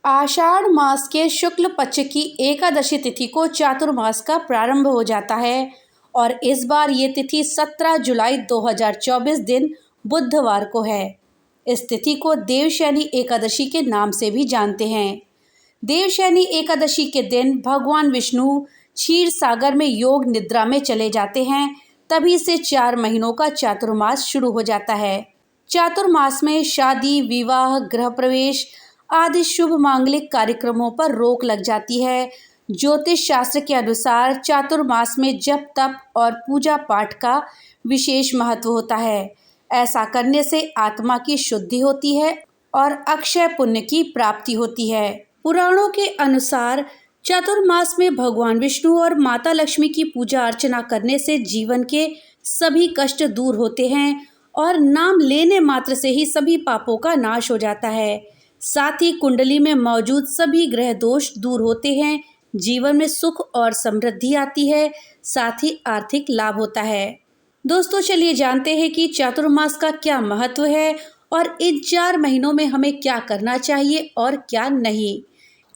आषाढ़ मास के शुक्ल पक्ष की एकादशी तिथि को चातुर्मास का प्रारंभ हो जाता है और इस बार ये तिथि 17 जुलाई 2024 दिन बुधवार को है। इस तिथि को देवशयनी एकादशी के नाम से भी जानते हैं। देवशयनी एकादशी के दिन भगवान विष्णु क्षीर सागर में योग निद्रा में चले जाते हैं। तभी से 4 महीनों का चातुर्मास शुरू हो जाता है। चातुर्मास में शादी, विवाह, गृह प्रवेश आदि शुभ मांगलिक कार्यक्रमों पर रोक लग जाती है। ज्योतिष शास्त्र के अनुसार चातुर्मास में जप, तप और पूजा पाठ का विशेष महत्व होता है। ऐसा करने से आत्मा की शुद्धि होती है और अक्षय पुण्य की प्राप्ति होती है। पुराणों के अनुसार चातुर्मास में भगवान विष्णु और माता लक्ष्मी की पूजा अर्चना करने से जीवन के सभी कष्ट दूर होते हैं और नाम लेने मात्र से ही सभी पापों का नाश हो जाता है। साथ ही कुंडली में मौजूद सभी ग्रह दोष दूर होते हैं, जीवन में सुख और समृद्धि आती है, साथ ही आर्थिक लाभ होता है। दोस्तों, चलिए जानते हैं कि चातुर्मास का क्या महत्व है और इन 4 महीनों में हमें क्या करना चाहिए और क्या नहीं,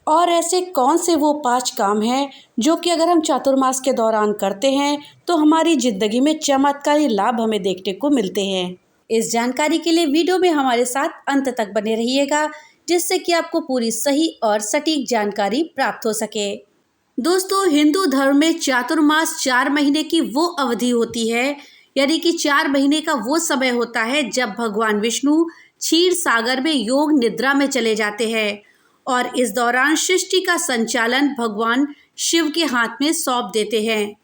और ऐसे कौन से वो 5 काम हैं जो कि अगर हम चातुर्मास के दौरान करते हैं तो हमारी ज़िंदगी में चमत्कारी लाभ हमें देखने को मिलते हैं। इस जानकारी के लिए वीडियो में हमारे साथ अंत तक बने रहिएगा, जिससे कि आपको पूरी सही और सटीक जानकारी प्राप्त हो सके। दोस्तों, हिंदू धर्म में चातुर्मास 4 महीने की वो अवधि होती है, यानी कि 4 महीने का वो समय होता है जब भगवान विष्णु क्षीर सागर में योग निद्रा में चले जाते हैं और इस दौरान सृष्टि का संचालन भगवान शिव के हाथ में सौंप देते हैं।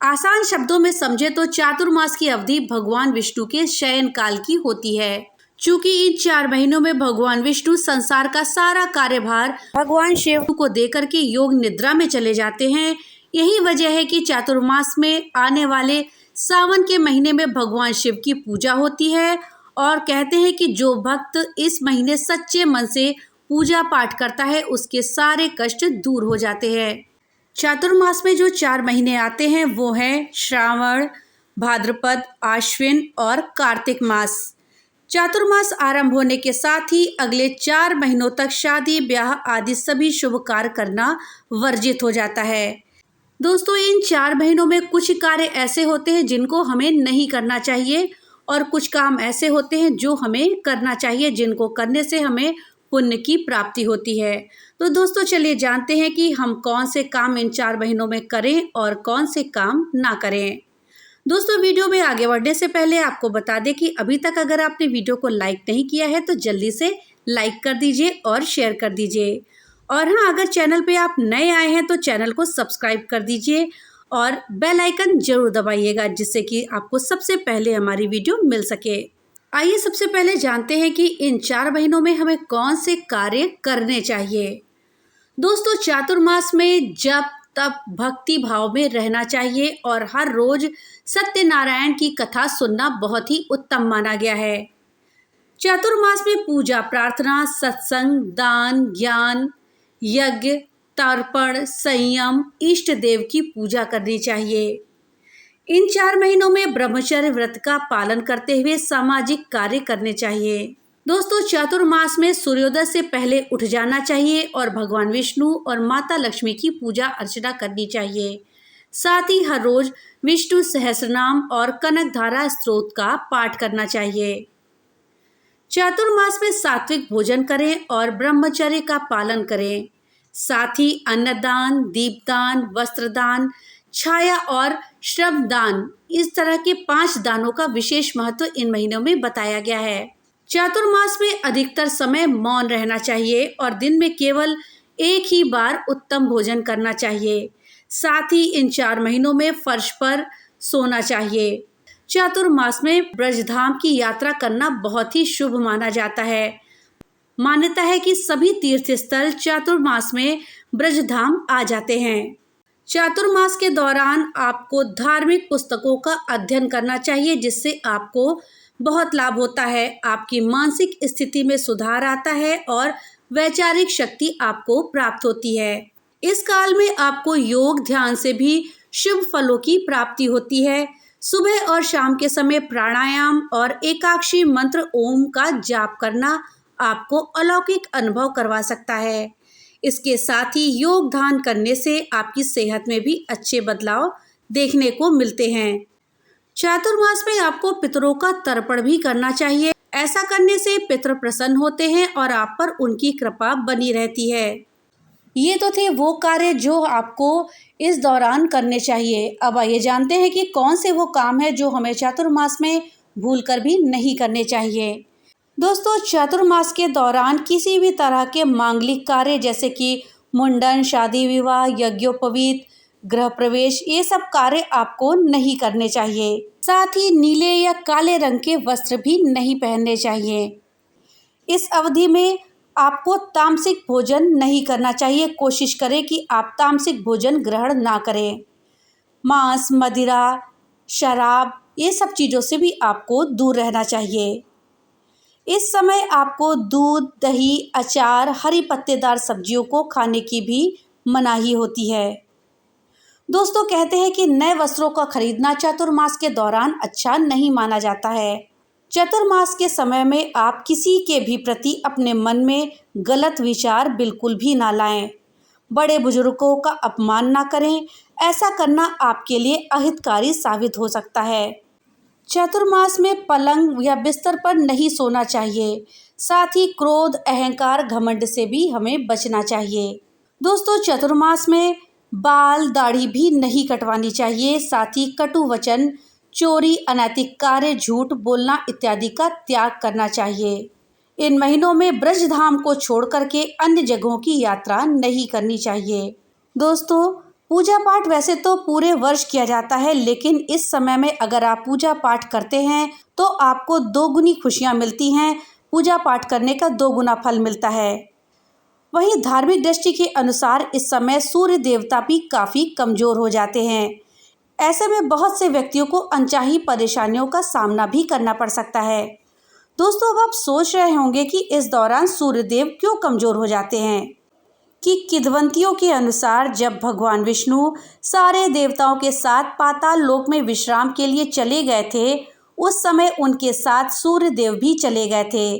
आसान शब्दों में समझे तो चातुर्मास की अवधि भगवान विष्णु के शयन काल की होती है। चूंकि इन 4 महीनों में भगवान विष्णु संसार का सारा कार्यभार भगवान शिव को देकर के योग निद्रा में चले जाते हैं, यही वजह है कि चातुर्मास में आने वाले सावन के महीने में भगवान शिव की पूजा होती है और कहते हैं कि जो भक्त इस महीने सच्चे मन से पूजा पाठ करता है उसके सारे कष्ट दूर हो जाते हैं। चातुर्मास में जो 4 महीने आते हैं वो हैं श्रावण, भाद्रपद, आश्विन और कार्तिक मास। चातुर्मास आरंभ होने के साथ ही अगले 4 महीनों तक शादी, ब्याह आदि सभी शुभ कार्य करना वर्जित हो जाता है। दोस्तों, इन 4 महीनों में कुछ कार्य ऐसे होते हैं जिनको हमें नहीं करना चाहिए और कुछ काम ऐसे होते हैं जो हमें करना चाहिए, जिनको करने से हमें पुण्य की प्राप्ति होती है। तो दोस्तों, चलिए जानते हैं कि हम कौन से काम इन 4 महीनों में करें और कौन से काम ना करें। दोस्तों, वीडियो में आगे बढ़ने से पहले आपको बता दें कि अभी तक अगर आपने वीडियो को लाइक नहीं किया है तो जल्दी से लाइक कर दीजिए और शेयर कर दीजिए। और हाँ, अगर चैनल पे आप नए आए हैं तो चैनल को सब्सक्राइब कर दीजिए और बेल आइकन जरूर दबाइएगा, जिससे कि आपको सबसे पहले हमारी वीडियो मिल सके। आइए सबसे पहले जानते हैं कि इन 4 महीनों में हमें कौन से कार्य करने चाहिए। दोस्तों, चातुर्मास में जप, तप, भक्ति भाव में रहना चाहिए और हर रोज सत्यनारायण की कथा सुनना बहुत ही उत्तम माना गया है। चातुर्मास में पूजा, प्रार्थना, सत्संग, दान, ज्ञान, यज्ञ, तर्पण, संयम, इष्ट देव की पूजा करनी चाहिए। इन 4 महीनों में ब्रह्मचर्य व्रत का पालन करते हुए सामाजिक कार्य करने चाहिए। दोस्तों, चातुर्मास में सूर्योदय से पहले उठ जाना चाहिए और भगवान विष्णु और माता लक्ष्मी की पूजा अर्चना करनी चाहिए। साथ ही हर रोज विष्णु सहस्रनाम और कनकधारा स्तोत्र का पाठ करना चाहिए। चातुर्मास में सात्विक भोजन करें और ब्रह्मचर्य का पालन करें। साथ ही अन्नदान, दीपदान, वस्त्रदान, छाया और श्रमदान, इस तरह के 5 दानों का विशेष महत्व इन महीनों में बताया गया है। चातुर्मास में अधिकतर समय मौन रहना चाहिए और दिन में केवल एक ही बार उत्तम भोजन करना चाहिए। साथ ही इन 4 महीनों में फर्श पर सोना चाहिए। चातुर्मास में ब्रजधाम की यात्रा करना बहुत ही शुभ माना जाता है। मान्यता है कि सभी तीर्थ स्थल चातुर्मास में ब्रजधाम आ जाते हैं। चातुर्मास के दौरान आपको धार्मिक पुस्तकों का अध्ययन करना चाहिए, जिससे आपको बहुत लाभ होता है। आपकी मानसिक स्थिति में सुधार आता है और वैचारिक शक्ति आपको प्राप्त होती है। इस काल में आपको योग, ध्यान से भी शुभ फलों की प्राप्ति होती है। सुबह और शाम के समय प्राणायाम और एकाक्षी मंत्र ओम का जाप करना आपको अलौकिक अनुभव करवा सकता है। इसके साथ ही योग ध्यान करने से आपकी सेहत में भी अच्छे बदलाव देखने को मिलते हैं। चातुर्मास में आपको पितरों का तर्पण भी करना चाहिए। ऐसा करने से पितर प्रसन्न होते हैं और आप पर उनकी कृपा बनी रहती है। ये तो थे वो कार्य जो आपको इस दौरान करने चाहिए। अब आइए जानते हैं कि कौन से वो काम है जो हमें चातुर्मास में भूलकर भी नहीं करने चाहिए। दोस्तों, चातुर्मास के दौरान किसी भी तरह के मांगलिक कार्य जैसे कि मुंडन, शादी विवाह, यज्ञोपवीत, गृह प्रवेश, ये सब कार्य आपको नहीं करने चाहिए। साथ ही नीले या काले रंग के वस्त्र भी नहीं पहनने चाहिए। इस अवधि में आपको तामसिक भोजन नहीं करना चाहिए। कोशिश करें कि आप तामसिक भोजन ग्रहण ना करें। मांस, मदिरा, शराब, ये सब चीज़ों से भी आपको दूर रहना चाहिए। इस समय आपको दूध, दही, अचार, हरी पत्तेदार सब्जियों को खाने की भी मनाही होती है। दोस्तों, कहते हैं कि नए वस्त्रों का खरीदना चातुर्मास के दौरान अच्छा नहीं माना जाता है। चातुर्मास के समय में आप किसी के भी प्रति अपने मन में गलत विचार बिल्कुल भी ना लाएं। बड़े बुजुर्गों का अपमान ना करें। ऐसा करना आपके लिए अहितकारी साबित हो सकता है। चातुर्मास में पलंग या बिस्तर पर नहीं सोना चाहिए। साथ ही क्रोध, अहंकार, घमंड से भी हमें बचना चाहिए। दोस्तों, चातुर्मास में बाल, दाढ़ी भी नहीं कटवानी चाहिए। साथ ही कटु वचन, चोरी, अनैतिक कार्य, झूठ बोलना इत्यादि का त्याग करना चाहिए। इन महीनों में ब्रज धाम को छोड़ करके अन्य जगहों की यात्रा नहीं करनी चाहिए। दोस्तों, पूजा पाठ वैसे तो पूरे वर्ष किया जाता है, लेकिन इस समय में अगर आप पूजा पाठ करते हैं तो आपको दोगुनी खुशियां मिलती हैं। पूजा पाठ करने का दोगुना फल मिलता है। वहीं धार्मिक दृष्टि के अनुसार इस समय सूर्य देवता भी काफ़ी कमज़ोर हो जाते हैं। ऐसे में बहुत से व्यक्तियों को अनचाही परेशानियों का सामना भी करना पड़ सकता है। दोस्तों, अब आप सोच रहे होंगे कि इस दौरान सूर्यदेव क्यों कमज़ोर हो जाते हैं। कि किंवदंतियों के अनुसार जब भगवान विष्णु सारे देवताओं के साथ पाताल लोक में विश्राम के लिए चले गए थे, उस समय उनके साथ सूर्यदेव भी चले गए थे।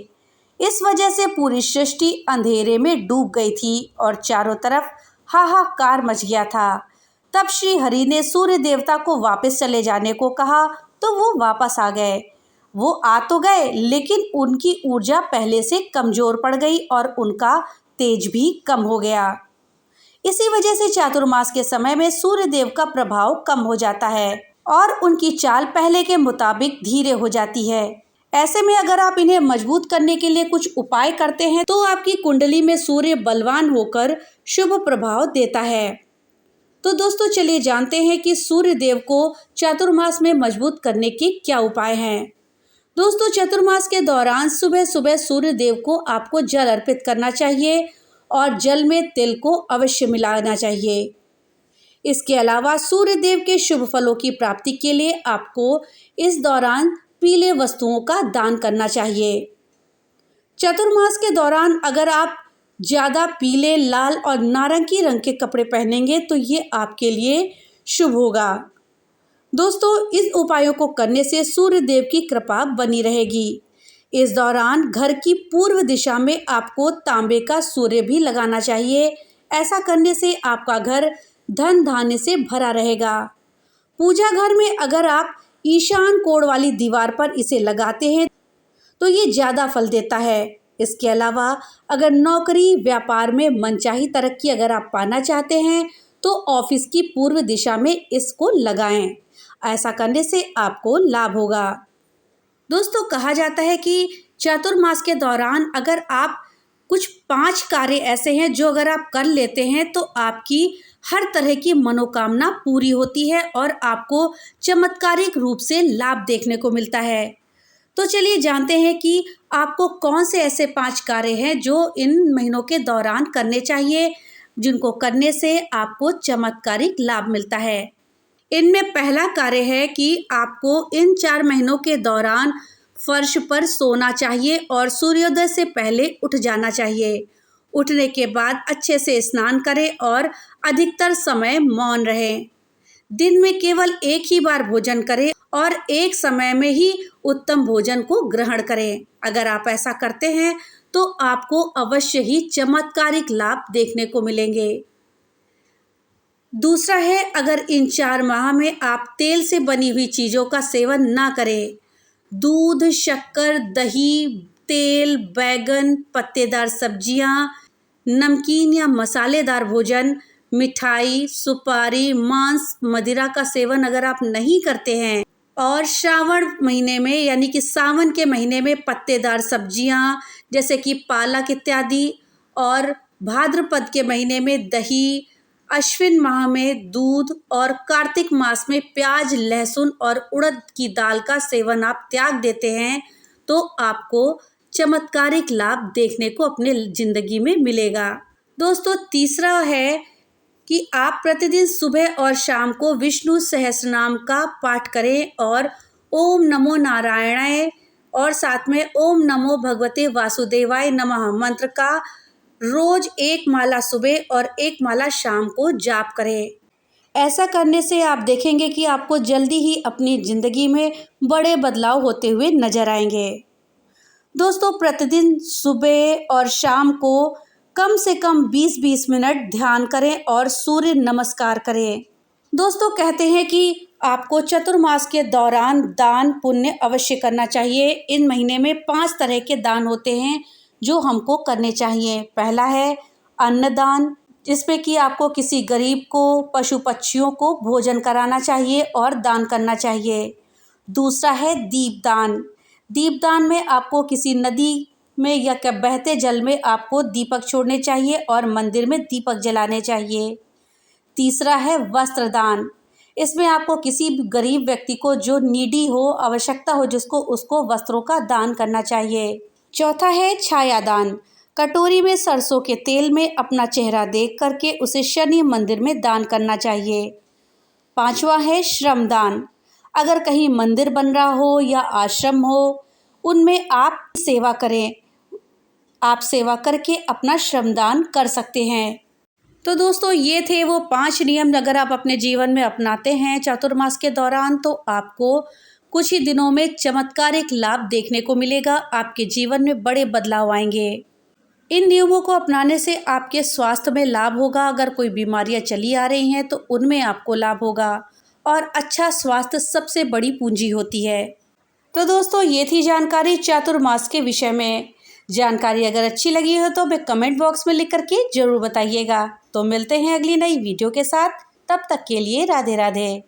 इस वजह से पूरी सृष्टि अंधेरे में डूब गई थी और चारों तरफ हाहाकार मच गया था। तब श्री हरि ने सूर्य देवता को वापस चले जाने को कहा तो वो वापस आ गए। वो आ तो गए, लेकिन उनकी ऊर्जा पहले से कमज़ोर पड़ गई और उनका तेज भी कम हो गया। इसी वजह से चातुर्मास के समय में सूर्य देव का प्रभाव कम हो जाता है और उनकी चाल पहले के मुताबिक धीरे हो जाती है। ऐसे में अगर आप इन्हें मजबूत करने के लिए कुछ उपाय करते हैं तो आपकी कुंडली में सूर्य बलवान होकर शुभ प्रभाव देता है। तो दोस्तों, चलिए जानते हैं कि सूर्य देव को चातुर्मास में मजबूत करने के क्या उपाय हैं। दोस्तों, चतुर्मास के दौरान सुबह सुबह सूर्य देव को आपको जल अर्पित करना चाहिए और जल में तिल को अवश्य मिलाना चाहिए। इसके अलावा सूर्य देव के शुभ फलों की प्राप्ति के लिए आपको इस दौरान पीले वस्तुओं का दान करना चाहिए। चतुर्मास के दौरान अगर आप ज़्यादा पीले, लाल और नारंगी रंग के कपड़े पहनेंगे तो ये आपके लिए शुभ होगा। दोस्तों, इन उपायों को करने से सूर्य देव की कृपा बनी रहेगी। इस दौरान घर की पूर्व दिशा में आपको तांबे का सूर्य भी लगाना चाहिए। ऐसा करने से आपका घर धन धान्य से भरा रहेगा। पूजा घर में अगर आप ईशान कोण वाली दीवार पर इसे लगाते हैं तो ये ज़्यादा फल देता है। इसके अलावा अगर नौकरी, व्यापार में मनचाही तरक्की अगर आप पाना चाहते हैं तो ऑफिस की पूर्व दिशा में इसको लगाएं। ऐसा करने से आपको लाभ होगा। दोस्तों, कहा जाता है कि चातुर्मास के दौरान अगर आप कुछ 5 कार्य ऐसे हैं जो अगर आप कर लेते हैं तो आपकी हर तरह की मनोकामना पूरी होती है और आपको चमत्कारिक रूप से लाभ देखने को मिलता है। तो चलिए जानते हैं कि आपको कौन से ऐसे 5 कार्य हैं जो इन महीनों के दौरान करने चाहिए, जिनको करने से आपको चमत्कारिक लाभ मिलता है। इनमें पहला कार्य है कि आपको इन 4 महीनों के दौरान फर्श पर सोना चाहिए और सूर्योदय से पहले उठ जाना चाहिए। उठने के बाद अच्छे से स्नान करें और अधिकतर समय मौन रहें। दिन में केवल एक ही बार भोजन करें और एक समय में ही उत्तम भोजन को ग्रहण करें। अगर आप ऐसा करते हैं तो आपको अवश्य ही चमत्कारिक लाभ देखने को मिलेंगे। दूसरा है, अगर इन 4 माह में आप तेल से बनी हुई चीज़ों का सेवन ना करें, दूध, शक्कर, दही, तेल, बैगन, पत्तेदार सब्जियां, नमकीन या मसालेदार भोजन, मिठाई, सुपारी, मांस, मदिरा का सेवन अगर आप नहीं करते हैं और श्रावण महीने में यानी कि सावन के महीने में पत्तेदार सब्जियां जैसे कि पालक इत्यादि, और भाद्रपद के महीने में दही, अश्विन माह में दूध और कार्तिक मास में प्याज, लहसुन और उड़द की दाल का सेवन आप त्याग देते हैं, तो आपको चमत्कारिक लाभ देखने को अपने जिंदगी में मिलेगा। दोस्तों, तीसरा है कि आप प्रतिदिन सुबह और शाम को विष्णु सहस्रनाम का पाठ करें और ओम नमो नारायणाय और साथ में ओम नमो भगवते वासुदेवाय नमः मंत्र का रोज 1 माला सुबह और 1 माला शाम को जाप करें। ऐसा करने से आप देखेंगे कि आपको जल्दी ही अपनी ज़िंदगी में बड़े बदलाव होते हुए नजर आएंगे। दोस्तों, प्रतिदिन सुबह और शाम को कम से कम 20-20 मिनट ध्यान करें और सूर्य नमस्कार करें। दोस्तों, कहते हैं कि आपको चतुर्मास के दौरान दान पुण्य अवश्य करना चाहिए। इन महीने में 5 तरह के दान होते हैं जो हमको करने चाहिए। पहला है अन्नदान, जिसमें कि आपको किसी गरीब को, पशु पक्षियों को भोजन कराना चाहिए और दान करना चाहिए। दूसरा है दीपदान। दीपदान में आपको किसी नदी में या बहते जल में आपको दीपक छोड़ने चाहिए और मंदिर में दीपक जलाने चाहिए। तीसरा है वस्त्रदान। इसमें आपको किसी गरीब व्यक्ति को जो नीडी हो, आवश्यकता हो जिसको, उसको वस्त्रों का दान करना चाहिए। चौथा है छायादान। कटोरी में सरसों के तेल में अपना चेहरा देख करके उसे शनि मंदिर में दान करना चाहिए। पांचवा है श्रमदान। अगर कहीं मंदिर बन रहा हो या आश्रम हो, उनमें आप सेवा करें। आप सेवा करके अपना श्रमदान कर सकते हैं। तो दोस्तों, ये थे वो 5 नियम। अगर आप अपने जीवन में अपनाते हैं चातुर्मास के दौरान, तो आपको कुछ ही दिनों में चमत्कारिक लाभ देखने को मिलेगा। आपके जीवन में बड़े बदलाव आएंगे। इन नियमों को अपनाने से आपके स्वास्थ्य में लाभ होगा। अगर कोई बीमारियां चली आ रही हैं तो उनमें आपको लाभ होगा, और अच्छा स्वास्थ्य सबसे बड़ी पूंजी होती है। तो दोस्तों, ये थी जानकारी चातुर्मास के विषय में। जानकारी अगर अच्छी लगी हो तो हमें कमेंट बॉक्स में लिख करके जरूर बताइएगा। तो मिलते हैं अगली नई वीडियो के साथ। तब तक के लिए राधे राधे।